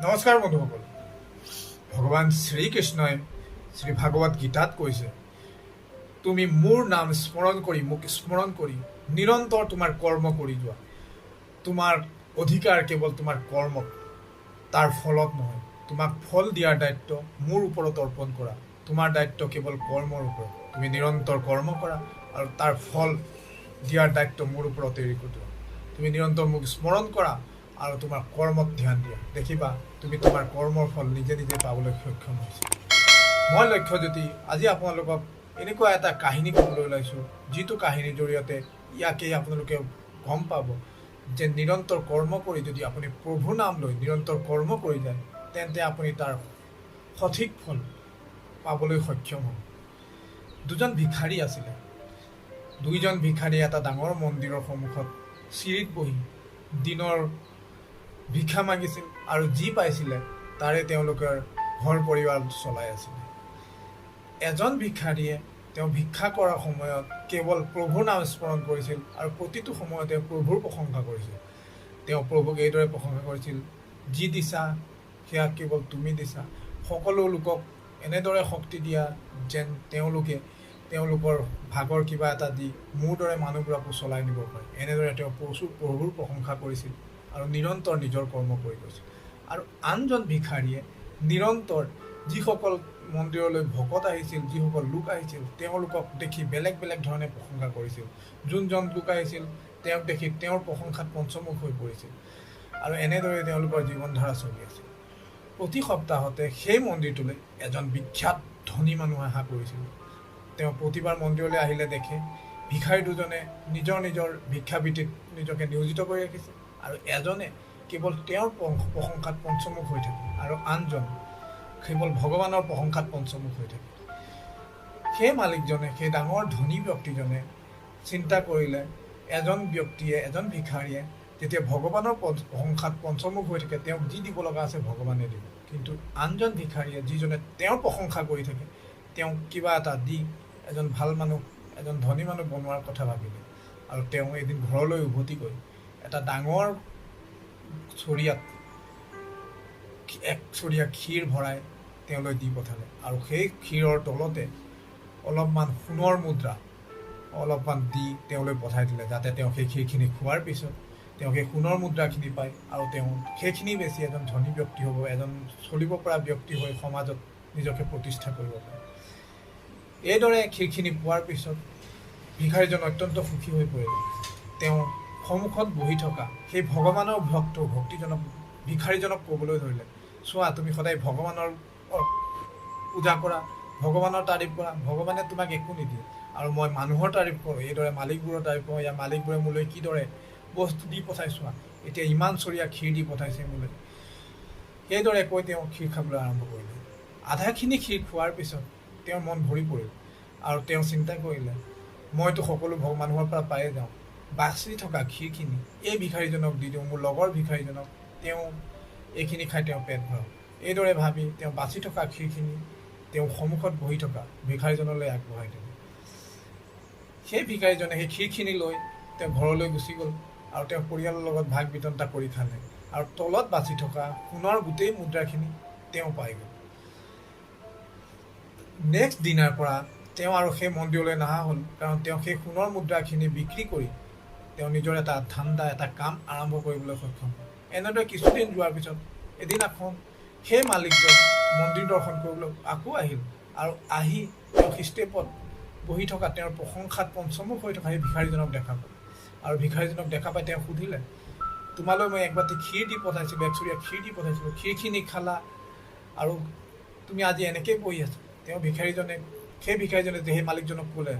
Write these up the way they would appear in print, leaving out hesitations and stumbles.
নমস্কাৰ বন্ধুসকল। ভগৱান শ্ৰীকৃষ্ণই শ্ৰী ভাগৱত গীতাত কৈছে, তুমি মোৰ নাম স্মৰণ কৰি মোক স্মৰণ কৰি নিৰন্তৰ তোমাৰ কৰ্ম কৰি যোৱা। তোমাৰ অধিকাৰ কেৱল তোমাৰ কৰ্মত, তাৰ ফলত নহয়। তোমাক ফল দিয়াৰ দায়িত্ব মোৰ ওপৰত অৰ্পণ কৰা। তোমাৰ দায়িত্ব কেৱল কৰ্মৰ ওপৰত। তুমি নিৰন্তৰ কৰ্ম কৰা আৰু তাৰ ফল দিয়াৰ দায়িত্ব মোৰ ওপৰত এৰি দিয়া। তুমি নিৰন্তৰ মোক স্মৰণ কৰা আৰু তোমাৰ কৰ্মত ধ্যান দিয়া। দেখিবা তুমি তোমাৰ কৰ্মৰ ফল নিজে নিজে পাবলৈ সক্ষম হৈছে। মই লক্ষ্যজ্যোতি আজি আপোনালোকক এনেকুৱা এটা কাহিনী ক'বলৈ ওলাইছোঁ, যিটো কাহিনীৰ জৰিয়তে ইয়াকেই আপোনালোকে গম পাব যে নিৰন্তৰ কৰ্ম কৰি যদি আপুনি প্ৰভুৰ নাম লৈ নিৰন্তৰ কৰ্ম কৰি যায়, তেন্তে আপুনি তাৰ সঠিক ফল পাবলৈ সক্ষম হ'ব। দুজন ভিক্ষাৰী আছিলে। দুইজন ভিক্ষাৰী এটা ডাঙৰ মন্দিৰৰ সন্মুখত চিৰিত বহি দিনৰ ভিক্ষা মাগিছিল আৰু যি পাইছিলে তাৰে তেওঁলোকৰ ঘৰ পৰিয়াল চলাই আছিলে। এজন ভিক্ষাৰীয়ে তেওঁ ভিক্ষা কৰাৰ সময়ত কেৱল প্ৰভুৰ নাম স্মৰণ কৰিছিল আৰু প্ৰতিটো সময়তে প্ৰভুৰ প্ৰশংসা কৰিছিল। তেওঁ প্ৰভুক এইদৰে প্ৰশংসা কৰিছিল, যি দিছা সেয়া কেৱল তুমি দিছা। সকলো লোকক এনেদৰে শক্তি দিয়া যেন তেওঁলোকে তেওঁলোকৰ ভাগৰ কিবা এটা দি মোৰ দৰে মানুহবোৰকো চলাই নিব পাৰে। এনেদৰে তেওঁ প্ৰভুৰ প্ৰশংসা কৰিছিল আৰু নিৰন্তৰ নিজৰ কৰ্ম কৰি গৈছিল। আৰু আনজন ভিক্ষাৰীয়ে নিৰন্তৰ যিসকল মন্দিৰলৈ ভকত আহিছিল, যিসকল লোক আহিছিল, তেওঁলোকক দেখি বেলেগ বেলেগ ধৰণে প্ৰশংসা কৰিছিল। যোনজন লোক আহিছিল তেওঁক দেখি তেওঁৰ প্ৰশংসাত পঞ্চমুখ হৈ পৰিছিল আৰু এনেদৰে তেওঁলোকৰ জীৱনধাৰা চলি আছিল। প্ৰতি সপ্তাহতে সেই মন্দিৰটোলৈ এজন বিখ্যাত ধনী মানুহ অহা কৰিছিল। তেওঁ প্ৰতিবাৰ মন্দিৰলৈ আহিলে দেখে ভিক্ষাৰী দুজনে নিজৰ নিজৰ ভিক্ষাবৃত্তিত নিজকে নিয়োজিত কৰি ৰাখিছে আৰু এজনে কেৱল তেওঁৰ প্ৰশংসাত পঞ্চমুখ হৈ থাকে আৰু আনজন কেৱল ভগৱানৰ প্ৰশংসাত পঞ্চমুখ হৈ থাকে। সেই মালিকজনে, সেই ডাঙৰ ধনী ব্যক্তিজনে চিন্তা কৰিলে, এজন ব্যক্তিয়ে, এজন ভিক্ষাৰীয়ে যেতিয়া ভগৱানৰ প্ৰশংসাত পঞ্চমুখ হৈ থাকে, তেওঁক যি দিব লগা আছে ভগৱানে দিব। কিন্তু আনজন ভিক্ষাৰীয়ে, যিজনে তেওঁৰ প্ৰশংসা কৰি থাকে, তেওঁক কিবা এটা দি এজন ভাল মানুহ, এজন ধনী মানুহ বনোৱাৰ কথা ভাবিলে আৰু তেওঁ এদিন ঘৰলৈ উভতি গৈ এটা ডাঙৰ চৰিয়াত এক চৰিয়া ক্ষীৰ ভৰাই তেওঁলৈ দি পঠালে আৰু সেই ক্ষীৰৰ তলতে অলপমান সোণৰ মুদ্ৰা অলপমান দি তেওঁলৈ পঠাই দিলে, যাতে তেওঁ সেই ক্ষীৰখিনি খোৱাৰ পিছত তেওঁ সেই সোণৰ মুদ্ৰাখিনি পায় আৰু তেওঁ সেইখিনি বেছি এজন ধনী ব্যক্তি হ'ব, এজন চলিব পৰা ব্যক্তি হৈ সমাজত নিজকে প্ৰতিষ্ঠা কৰিব পাৰে। এইদৰে ক্ষীৰখিনি পোৱাৰ পিছত ভিক্ষাৰীজন অত্যন্ত সুখী হৈ পৰিলে। তেওঁ সন্মুখত বহি থকা সেই ভগৱানৰ ভক্তিজনক ভিক্ষাৰীজনক ক'বলৈ ধৰিলে, চোৱা, তুমি সদায় ভগৱানৰ পূজা কৰা, ভগৱানৰ তাৰিফ কৰা, ভগৱানে তোমাক একো নিদিয়ে আৰু মই মানুহৰ তাৰিফ কৰোঁ, এইদৰে মালিকবোৰৰ তাৰিফ কৰোঁ। ইয়াৰ মালিকবোৰে মোলৈ কিদৰে বস্তু দি পঠাইছোৱা, এতিয়া ইমান চৰিয়া ক্ষীৰ দি পঠাইছে মোলৈ। সেইদৰে কৈ তেওঁ ক্ষীৰ খাবলৈ আৰম্ভ কৰিলে। আধাখিনি ক্ষীৰ খোৱাৰ পিছত তেওঁৰ মন ভৰি পৰিল আৰু তেওঁ চিন্তা কৰিলে, মইতো সকলো মানুহৰ পৰা পায়ে যাওঁ, বাচি থকা ক্ষীৰখিনি এই ভিক্ষাৰীজনক দি দিওঁ, মোৰ লগৰ ভিক্ষাৰীজনক, তেওঁ এইখিনি খাই তেওঁ পেট ভৰাওক। এইদৰে ভাবি তেওঁ বাচি থকা ক্ষীৰখিনি তেওঁ সন্মুখত বহি থকা ভিক্ষাৰীজনলৈ আগবঢ়াই দিলে। সেই ভিক্ষাৰীজনে সেই ক্ষীৰখিনি লৈ তেওঁ ঘৰলৈ গুচি গ'ল আৰু তেওঁ পৰিয়ালৰ লগত ভাগ বিতৰণা কৰি খালে আৰু তলত বাচি থকা সোণৰ গোটেই মুদ্ৰাখিনি তেওঁ পাই গ'ল। নেক্সট দিনাৰ পৰা তেওঁ আৰু সেই মন্দিৰলৈ নহা হ'ল, কাৰণ তেওঁ সেই সোণৰ মুদ্ৰাখিনি বিক্ৰী কৰি তেওঁ নিজৰ এটা ধান্দা, এটা কাম আৰম্ভ কৰিবলৈ সক্ষম হ'ল। এনেদৰে কিছুদিন যোৱাৰ পিছত এদিনাখন সেই মালিকজন মন্দিৰ দৰ্শন কৰিবলৈ আকৌ আহিল আৰু আহি তেওঁ ষ্টেপত বহি থকা তেওঁৰ প্ৰশংসাত পঞ্চমুখ হৈ থকা সেই ভিক্ষাৰীজনক দেখা পালে আৰু ভিক্ষাৰীজনক দেখা পাই তেওঁ সুধিলে, তোমালৈ মই একবাটি ক্ষীৰ দি পঠাইছিলোঁ, একচৰীয়া ক্ষীৰ দি পঠাইছিলোঁ, ক্ষীৰখিনি খালা আৰু তুমি আজি এনেকৈ বহি আছা। তেওঁ সেই ভিক্ষাৰীজনে সেই মালিকজনক ক'লে,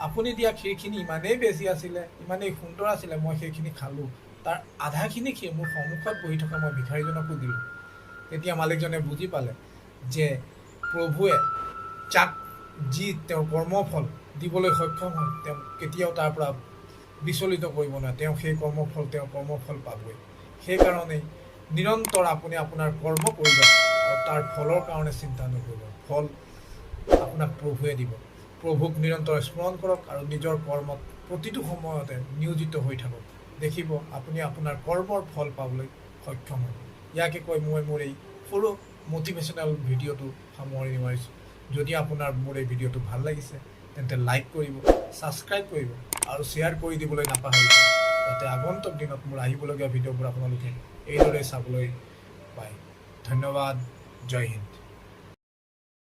আপুনি দিয়া ক্ষীৰখিনি ইমানেই বেছি আছিলে, ইমানেই সুন্দৰ আছিলে, মই সেইখিনি খালোঁ, তাৰ আধাখিনি ক্ষীৰ মোৰ সন্মুখত বহি থকা মই ভিক্ষাৰীজনকো দিলোঁ। তেতিয়া মালিকজনে বুজি পালে যে প্ৰভুৱে যাক যি তেওঁৰ কৰ্মফল দিবলৈ সক্ষম হয়, তেওঁ কেতিয়াও তাৰ পৰা বিচলিত কৰিব নোৱাৰে। তেওঁ সেই কৰ্মফল পাবই। সেইকাৰণেই নিৰন্তৰ আপুনি আপোনাৰ কৰ্ম কৰিব আৰু তাৰ ফলৰ কাৰণে চিন্তা নকৰিব। ফল আপোনাক প্ৰভুৱে দিব। প্ৰভুক নিৰন্তৰ স্মৰণ কৰক আৰু নিজৰ কৰ্মত প্ৰতিটো সময়তে নিয়োজিত হৈ থাকক। দেখিব আপুনি আপোনাৰ কৰ্মৰ ফল পাবলৈ সক্ষম হ'ব। ইয়াকে কৈ মই মোৰ এই সৰু মটিভেশ্যনেল ভিডিঅ'টো সামৰণি মাৰিছোঁ। যদি আপোনাৰ মোৰ এই ভিডিঅ'টো ভাল লাগিছে তেন্তে লাইক কৰিব, ছাবস্ক্ৰাইব কৰিব আৰু শ্বেয়াৰ কৰি দিবলৈ নাপাহৰিব, যাতে আগন্তুক দিনত মোৰ আহিবলগীয়া ভিডিঅ'বোৰ আপোনালোকে এইদৰে চাবলৈ পায়। ধন্যবাদ। জয় হিন্দ।